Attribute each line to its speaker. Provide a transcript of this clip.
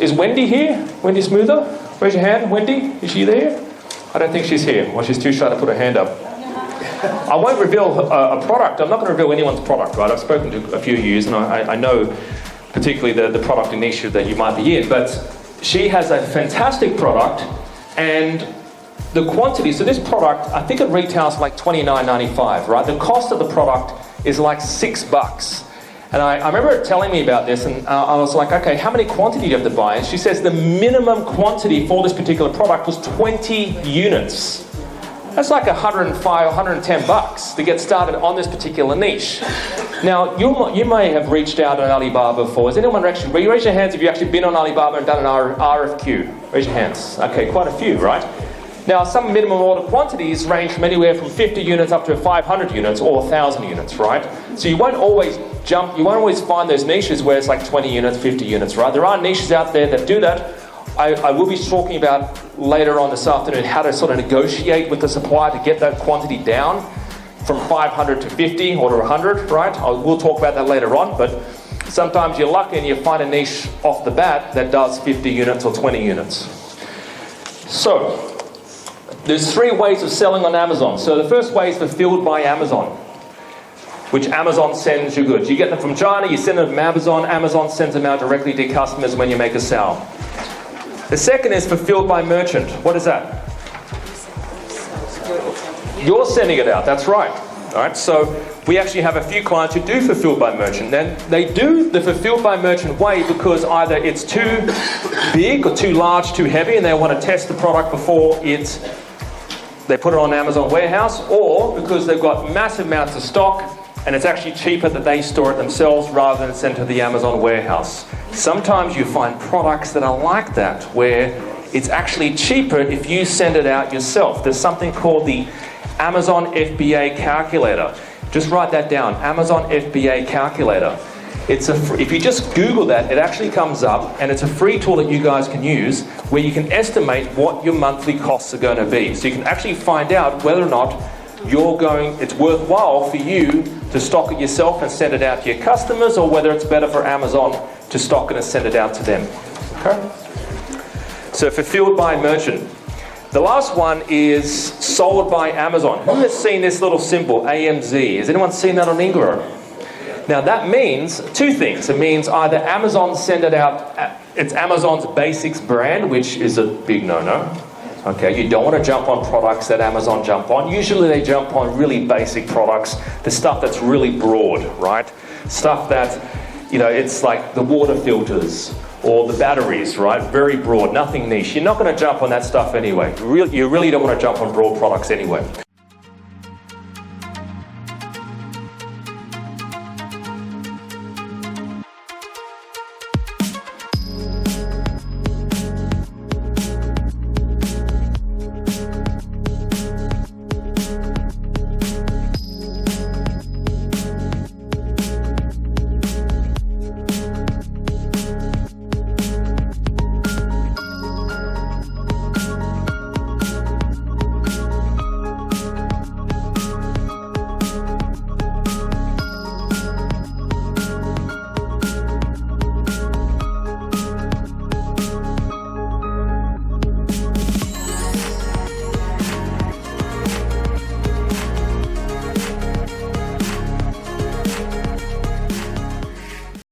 Speaker 1: Is Wendy here? Wendy Smoother? Raise your hand. Wendy, is she there? I don't think she's here. Well, she's too shy to put her hand up. I won't reveal a product. I'm not going to reveal anyone's product, right? I've spoken to a few of you, and I know particularly the product and niche that you might be in, but she has a fantastic product, and the quantity, so this product, I think it retails like $29.95, right? The cost of the product is like $6. And I remember her telling me about this, and I was like, okay, how many quantity do you have to buy? And she says the minimum quantity for this particular product was 20 units. That's like $105 or $110 to get started on this particular niche. Now, you may have reached out on Alibaba before. Has anyone actually, raise your hands if you've actually been on Alibaba and done an RFQ? Raise your hands. Okay, quite a few, right? Now, some minimum order quantities range from anywhere from 50 units up to 500 units or 1,000 units, right? So you won't always find those niches where it's like 20 units, 50 units, right? There are niches out there that do that. I will be talking about later on this afternoon how to sort of negotiate with the supplier to get that quantity down from 500 to 50 or to 100, right? We'll talk about that later on, but sometimes you're lucky and you find a niche off the bat that does 50 units or 20 units. So, there's 3 ways of selling on Amazon. So the first way is fulfilled by Amazon, which Amazon sends your goods. You get them from China, you send them from Amazon, Amazon sends them out directly to your customers when you make a sale. The second is fulfilled by merchant. What is that? You're sending it out, that's right. All right, so we actually have a few clients who do fulfilled by merchant. Then they do the fulfilled by merchant way because either it's too big or too large, too heavy, and they want to test the product before they put it on Amazon warehouse, or because they've got massive amounts of stock and it's actually cheaper that they store it themselves rather than send to the Amazon warehouse. Sometimes you find products that are like that, where it's actually cheaper if you send it out yourself. There's something called the Amazon FBA calculator. Just write that down, Amazon FBA calculator. If you just Google that, it actually comes up, and it's a free tool that you guys can use where you can estimate what your monthly costs are going to be. So you can actually find out whether or not it's worthwhile for you to stock it yourself and send it out to your customers, or whether it's better for Amazon to stock it and send it out to them. Okay? So fulfilled by merchant. The last one is sold by Amazon. Who has seen this little symbol, AMZ? Has anyone seen that on Ingram? Now that means 2 things. It means either Amazon send it out, it's Amazon's Basics brand, which is a big no-no. Okay, you don't want to jump on products that Amazon jump on. Usually they jump on really basic products, the stuff that's really broad, right? Stuff that, it's like the water filters or the batteries, right? Very broad, nothing niche. You're not going to jump on that stuff anyway. You really don't want to jump on broad products anyway.